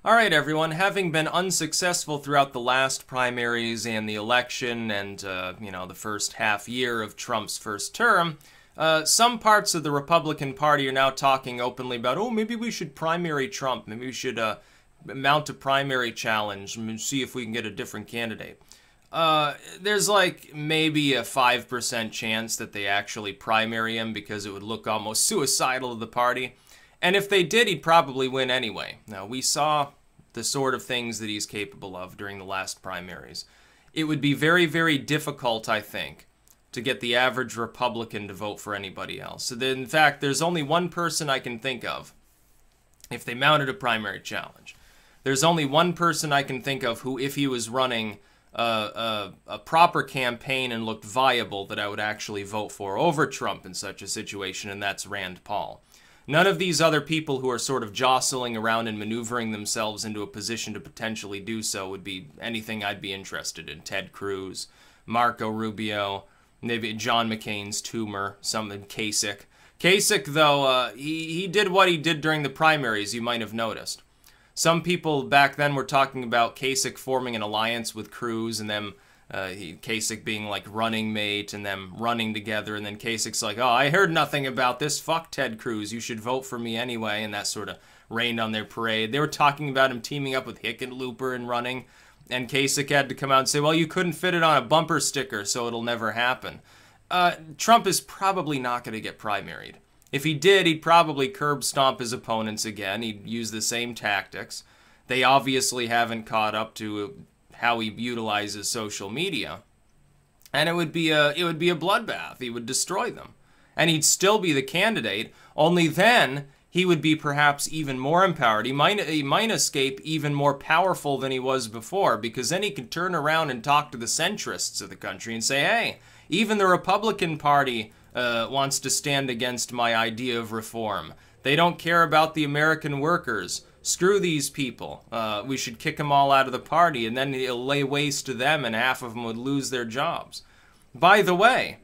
Alright everyone, having been unsuccessful throughout the last primaries and the election and, the first half year of Trump's first term, some parts of the Republican Party are now talking openly about, oh, maybe we should primary Trump, maybe we should mount a primary challenge and see if we can get a different candidate. There's like maybe a 5% chance that they actually primary him because it would look almost suicidal to the party. And if they did, he'd probably win anyway. Now, we saw the sort of things that he's capable of during the last primaries. It would be very, very difficult, I think, to get the average Republican to vote for anybody else. So in fact, there's only one person I can think of if they mounted a primary challenge. There's only one person I can think of who, if he was running a proper campaign and looked viable, that I would actually vote for over Trump in such a situation, and that's Rand Paul. None of these other people who are sort of jostling around and maneuvering themselves into a position to potentially do so would be anything I'd be interested in. Ted Cruz, Marco Rubio, maybe John McCain's tumor, something, Kasich. Kasich, though, he did what he did during the primaries, you might have noticed. Some people back then were talking about Kasich forming an alliance with Cruz and them, Kasich being like running mate and them running together, and then Kasich's like, oh, I heard nothing about this, fuck Ted Cruz, you should vote for me anyway, and that sort of rained on their parade. They were talking about him teaming up with Hickenlooper and running, and Kasich had to come out and say, well, you couldn't fit it on a bumper sticker, so it'll never happen. Trump is probably not going to get primaried. If he did, he'd probably curb stomp his opponents again. He'd use the same tactics. They obviously haven't caught up to how he utilizes social media. And it would be a bloodbath. He would destroy them. And he'd still be the candidate, only then he would be perhaps even more empowered. He might escape even more powerful than he was before, because then he could turn around and talk to the centrists of the country and say, hey, even the Republican Party wants to stand against my idea of reform. They don't care about the American workers. Screw these people. We should kick them all out of the party, and then it'll lay waste to them, and half of them would lose their jobs. By the way,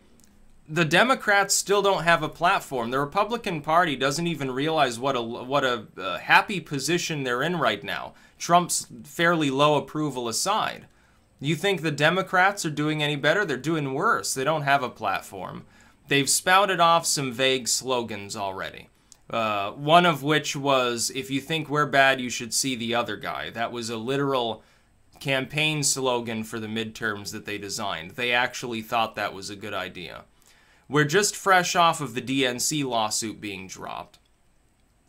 the Democrats still don't have a platform. The Republican Party doesn't even realize what a happy position they're in right now, Trump's fairly low approval aside. You think the Democrats are doing any better? They're doing worse. They don't have a platform. They've spouted off some vague slogans already. One of which was, if you think we're bad, you should see the other guy. That was a literal campaign slogan for the midterms that they designed. They actually thought that was a good idea. We're just fresh off of the DNC lawsuit being dropped,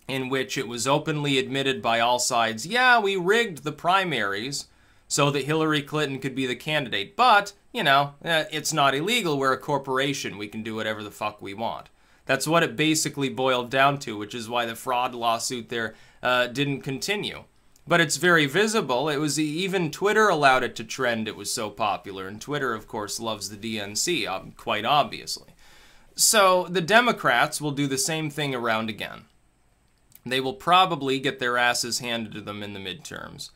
in which it was openly admitted by all sides, yeah, we rigged the primaries so that Hillary Clinton could be the candidate. But, it's not illegal. We're a corporation. We can do whatever the fuck we want. That's what it basically boiled down to, which is why the fraud lawsuit there didn't continue. But it's very visible. It was even Twitter allowed it to trend. It was so popular. And Twitter, of course, loves the DNC, quite obviously. So the Democrats will do the same thing around again. They will probably get their asses handed to them in the midterms,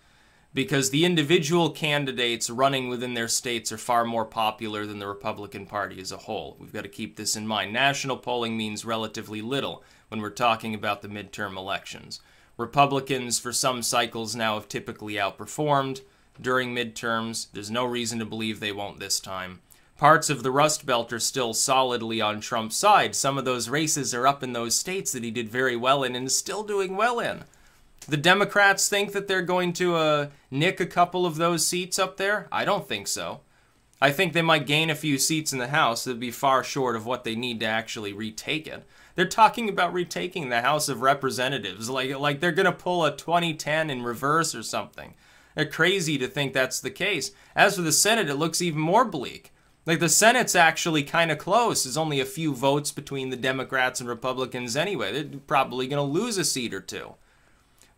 because the individual candidates running within their states are far more popular than the Republican Party as a whole. We've got to keep this in mind. National polling means relatively little when we're talking about the midterm elections. Republicans, for some cycles now, have typically outperformed during midterms. There's no reason to believe they won't this time. Parts of the Rust Belt are still solidly on Trump's side. Some of those races are up in those states that he did very well in and is still doing well in. The Democrats think that they're going to nick a couple of those seats up there? I don't think so. I think they might gain a few seats in the House that would be far short of what they need to actually retake it. They're talking about retaking the House of Representatives, like they're going to pull a 2010 in reverse or something. They're crazy to think that's the case. As for the Senate, it looks even more bleak. Like, the Senate's actually kind of close. There's only a few votes between the Democrats and Republicans anyway. They're probably going to lose a seat or two.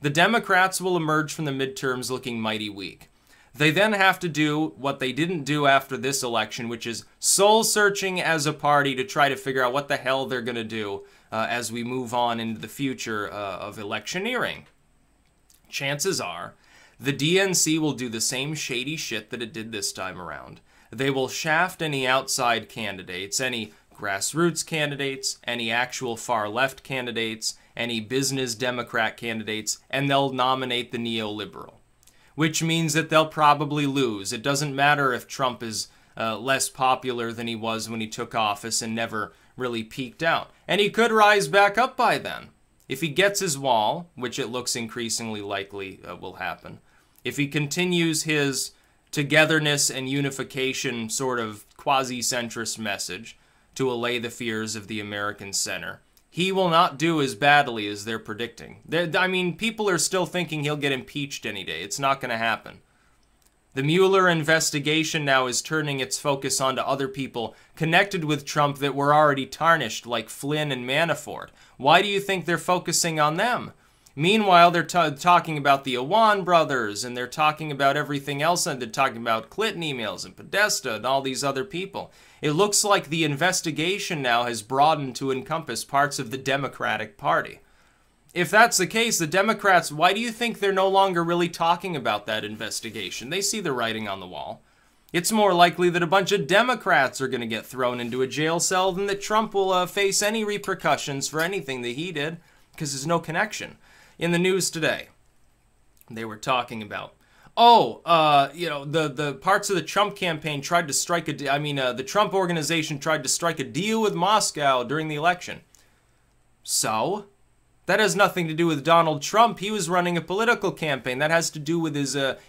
The Democrats will emerge from the midterms looking mighty weak. They then have to do what they didn't do after this election, which is soul-searching as a party to try to figure out what the hell they're going to do as we move on into the future of electioneering. Chances are the DNC will do the same shady shit that it did this time around. They will shaft any outside candidates, any grassroots candidates, any actual far-left candidates, any business Democrat candidates, and they'll nominate the neoliberal, which means that they'll probably lose. It doesn't matter if Trump is less popular than he was when he took office and never really peaked out. And he could rise back up by then. If he gets his wall, which it looks increasingly likely will happen, if he continues his togetherness and unification sort of quasi-centrist message to allay the fears of the American center, he will not do as badly as they're predicting. I mean, people are still thinking he'll get impeached any day. It's not going to happen. The Mueller investigation now is turning its focus onto other people connected with Trump that were already tarnished, like Flynn and Manafort. Why do you think they're focusing on them? Meanwhile, they're talking about the Awan brothers, and they're talking about everything else, and they're talking about Clinton emails and Podesta and all these other people. It looks like the investigation now has broadened to encompass parts of the Democratic Party. If that's the case, the Democrats, why do you think they're no longer really talking about that investigation? They see the writing on the wall. It's more likely that a bunch of Democrats are going to get thrown into a jail cell than that Trump will face any repercussions for anything that he did, because there's no connection. In the news today, they were talking about, the parts of the Trump campaign tried to strike the Trump organization tried to strike a deal with Moscow during the election. So? That has nothing to do with Donald Trump. He was running a political campaign. That has to do with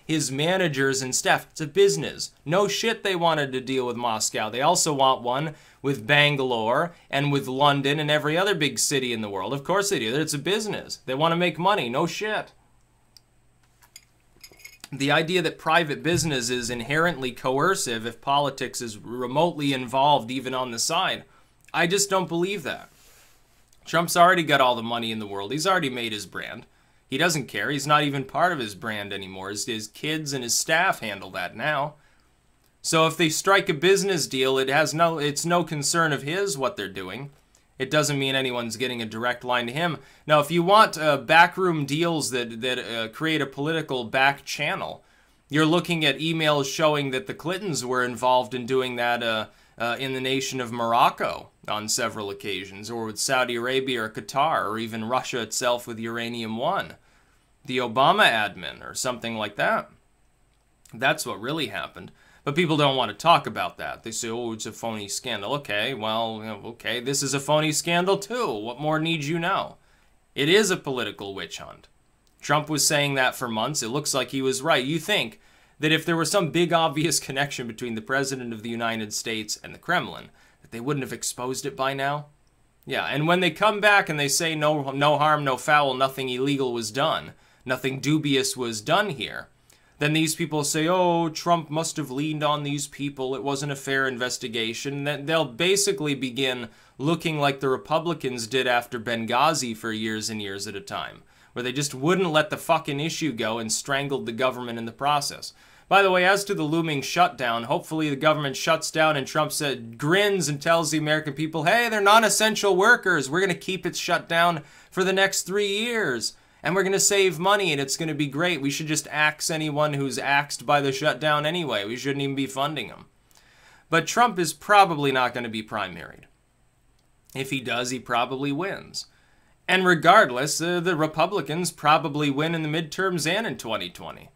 his managers and staff. It's a business. No shit they wanted to deal with Moscow. They also want one with Bangalore and with London and every other big city in the world. Of course they do. It's a business. They want to make money. No shit. The idea that private business is inherently coercive if politics is remotely involved even on the side, I just don't believe that. Trump's already got all the money in the world. He's already made his brand. He doesn't care. He's not even part of his brand anymore. His kids and his staff handle that now. So if they strike a business deal, it's no concern of his what they're doing. It doesn't mean anyone's getting a direct line to him. Now, if you want backroom deals that create a political back channel, you're looking at emails showing that the Clintons were involved in doing that in the nation of Morocco on several occasions, or with Saudi Arabia or Qatar, or even Russia itself with Uranium One, the Obama admin, or something like that. That's what really happened. But people don't want to talk about that. They say, oh, it's a phony scandal. Okay, well, okay, this is a phony scandal too. What more need you know? It is a political witch hunt. Trump was saying that for months. It looks like he was right. You think that if there was some big obvious connection between the President of the United States and the Kremlin, that they wouldn't have exposed it by now? Yeah, and when they come back and they say no harm, no foul, nothing illegal was done, nothing dubious was done here, then these people say, oh, Trump must have leaned on these people, it wasn't a fair investigation. Then they'll basically begin looking like the Republicans did after Benghazi for years and years at a time, where they just wouldn't let the fucking issue go and strangled the government in the process. By the way, as to the looming shutdown, hopefully the government shuts down and Trump grins and tells the American people, hey, they're non-essential workers. We're going to keep it shut down for the next 3 years. And we're going to save money and it's going to be great. We should just axe anyone who's axed by the shutdown anyway. We shouldn't even be funding them. But Trump is probably not going to be primaried. If he does, he probably wins. And regardless, the Republicans probably win in the midterms and in 2020.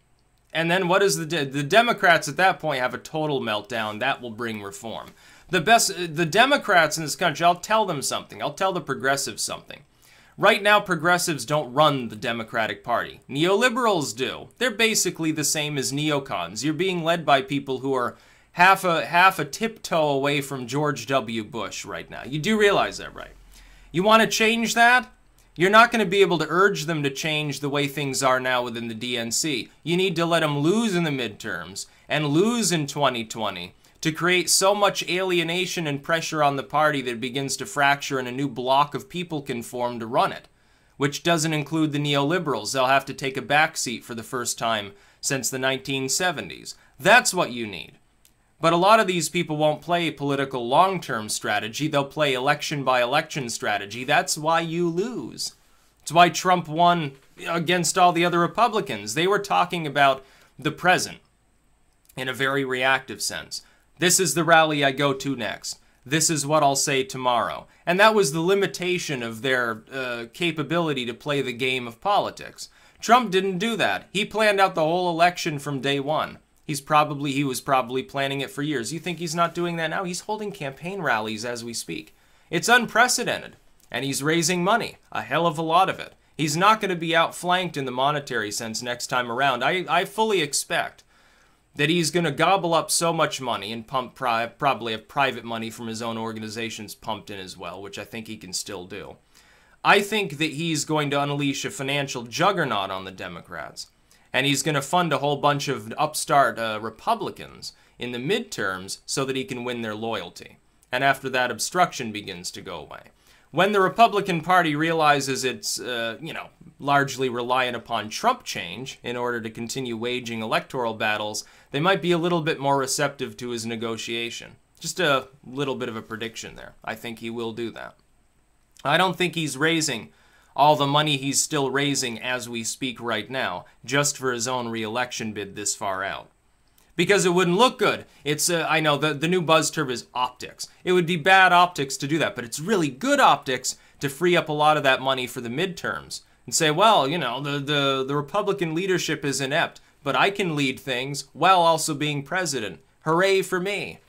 And then what is the Democrats at that point have a total meltdown. That will bring reform. The Democrats in this country, I'll tell them something. I'll tell the progressives something. Right now, progressives don't run the Democratic Party. Neoliberals do. They're basically the same as neocons. You're being led by people who are half a tiptoe away from George W. Bush right now. You do realize that, right? You want to change that? You're not going to be able to urge them to change the way things are now within the DNC. You need to let them lose in the midterms and lose in 2020 to create so much alienation and pressure on the party that it begins to fracture and a new block of people can form to run it, which doesn't include the neoliberals. They'll have to take a backseat for the first time since the 1970s. That's what you need. But a lot of these people won't play political long-term strategy. They'll play election-by-election strategy. That's why you lose. It's why Trump won against all the other Republicans. They were talking about the present in a very reactive sense. This is the rally I go to next. this is what I'll say tomorrow. And that was the limitation of their capability to play the game of politics. Trump didn't do that. He planned out the whole election from day one. He was probably planning it for years. You think he's not doing that now? He's holding campaign rallies as we speak. It's unprecedented. And he's raising money, a hell of a lot of it. He's not going to be outflanked in the monetary sense next time around. I fully expect that he's going to gobble up so much money and probably have private money from his own organizations pumped in as well, which I think he can still do. I think that he's going to unleash a financial juggernaut on the Democrats, and he's going to fund a whole bunch of upstart Republicans in the midterms so that he can win their loyalty. And after that, obstruction begins to go away. When the Republican Party realizes it's, largely reliant upon Trump change in order to continue waging electoral battles, they might be a little bit more receptive to his negotiation. Just a little bit of a prediction there. I think he will do that. I don't think he's raising all the money he's still raising as we speak right now, just for his own re-election bid this far out. Because it wouldn't look good. It's, I know, the new buzz term is optics. It would be bad optics to do that, but it's really good optics to free up a lot of that money for the midterms. And say, well, the Republican leadership is inept, but I can lead things while also being president. Hooray for me.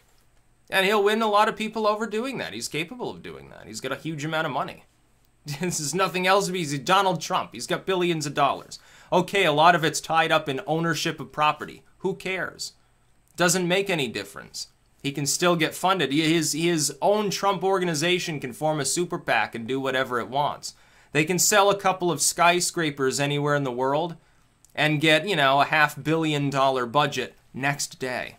And he'll win a lot of people over doing that. He's capable of doing that. He's got a huge amount of money. This is nothing else. He's Donald Trump. He's got billions of dollars. Okay, a lot of it's tied up in ownership of property. Who cares? Doesn't make any difference. He can still get funded. His own Trump organization can form a super PAC and do whatever it wants. They can sell a couple of skyscrapers anywhere in the world and get, a $500 million budget next day.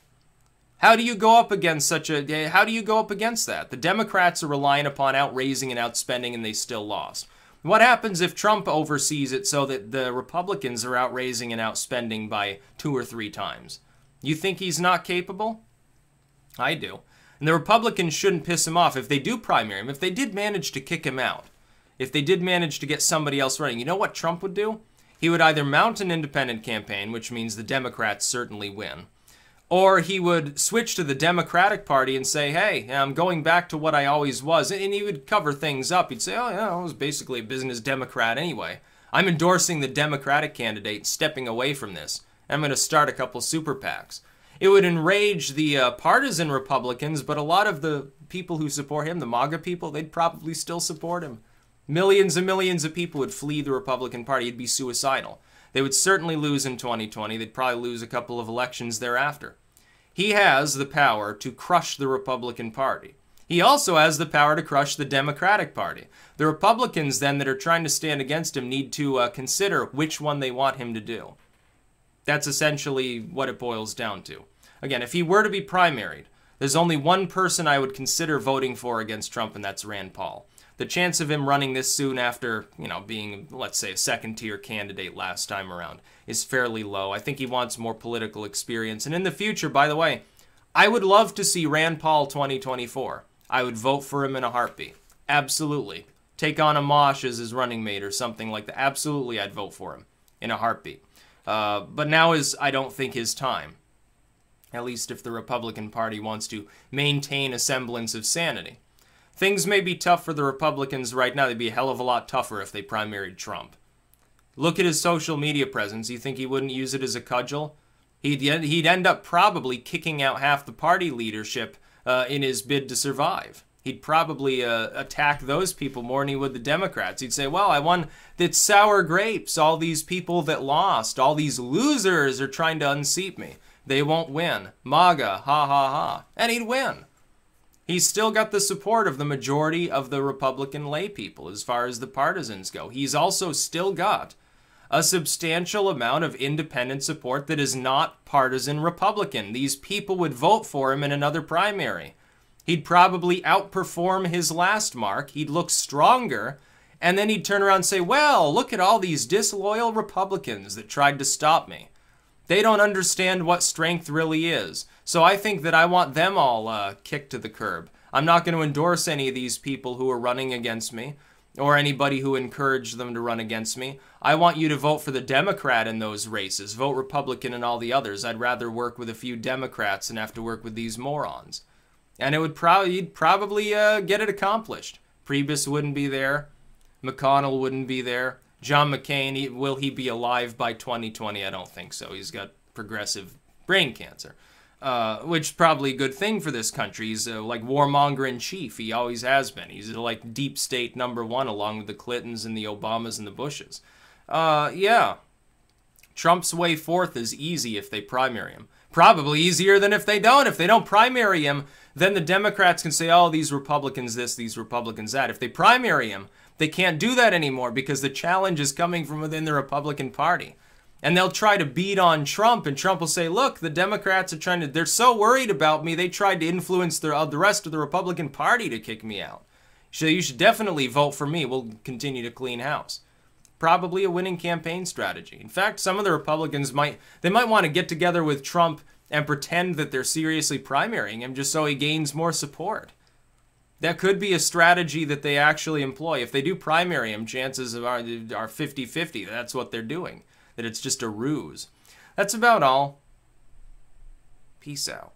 How do you go up against how do you go up against that? The Democrats are relying upon outraising and outspending, and they still lost. What happens if Trump oversees it so that the Republicans are outraising and outspending by 2 or 3 times? You think he's not capable? I do. And the Republicans shouldn't piss him off if they do primary him, if they did manage to kick him out, if they did manage to get somebody else running. You know what Trump would do? He would either mount an independent campaign, which means the Democrats certainly win, or he would switch to the Democratic Party and say, hey, I'm going back to what I always was. And he would cover things up. He'd say, oh, yeah, I was basically a business Democrat anyway. I'm endorsing the Democratic candidate, stepping away from this. I'm going to start a couple super PACs. It would enrage the partisan Republicans, but a lot of the people who support him, the MAGA people, they'd probably still support him. Millions and millions of people would flee the Republican Party. It'd be suicidal. They would certainly lose in 2020. They'd probably lose a couple of elections thereafter. He has the power to crush the Republican Party. He also has the power to crush the Democratic Party. The Republicans, then, that are trying to stand against him need to consider which one they want him to do. That's essentially what it boils down to. Again, if he were to be primaried, there's only one person I would consider voting for against Trump, and that's Rand Paul. The chance of him running this soon after, being, let's say, a second-tier candidate last time around is fairly low. I think he wants more political experience. And in the future, by the way, I would love to see Rand Paul 2024. I would vote for him in a heartbeat. Absolutely. Take on Amash as his running mate or something like that. Absolutely, I'd vote for him in a heartbeat. But now is, I don't think, his time. At least if the Republican Party wants to maintain a semblance of sanity. Things may be tough for the Republicans right now. They'd be a hell of a lot tougher if they primaried Trump. Look at his social media presence. You think he wouldn't use it as a cudgel? He'd end up probably kicking out half the party leadership in his bid to survive. He'd probably attack those people more than he would the Democrats. He'd say, well, I won that sour grapes. All these people that lost, all these losers are trying to unseat me. They won't win. MAGA, ha ha ha. And he'd win. He's still got the support of the majority of the Republican lay people as far as the partisans go. He's also still got a substantial amount of independent support that is not partisan Republican. These people would vote for him in another primary. He'd probably outperform his last mark. He'd look stronger. And then he'd turn around and say, well, look at all these disloyal Republicans that tried to stop me. They don't understand what strength really is. So I think that I want them all kicked to the curb. I'm not going to endorse any of these people who are running against me or anybody who encouraged them to run against me. I want you to vote for the Democrat in those races. Vote Republican in all the others. I'd rather work with a few Democrats than have to work with these morons. And it would you'd probably get it accomplished. Priebus wouldn't be there. McConnell wouldn't be there. John McCain, will he be alive by 2020? I don't think so. He's got progressive brain cancer, which is probably a good thing for this country. He's like warmonger in chief. He always has been. He's like deep state #1 along with the Clintons and the Obamas and the Bushes. Yeah. Trump's way forth is easy if they primary him. Probably easier than if they don't. If they don't primary him, then the Democrats can say, oh, these Republicans this, these Republicans that. If they primary him, they can't do that anymore because the challenge is coming from within the Republican Party. And they'll try to beat on Trump, and Trump will say, look, the Democrats are trying to, they're so worried about me, they tried to influence the rest of the Republican Party to kick me out. So you should definitely vote for me. We'll continue to clean house. Probably a winning campaign strategy. In fact, some of the Republicans might want to get together with Trump and pretend that they're seriously primarying him just so he gains more support. That could be a strategy that they actually employ. If they do primary him, chances are 50-50. That's what they're doing. That it's just a ruse. That's about all. Peace out.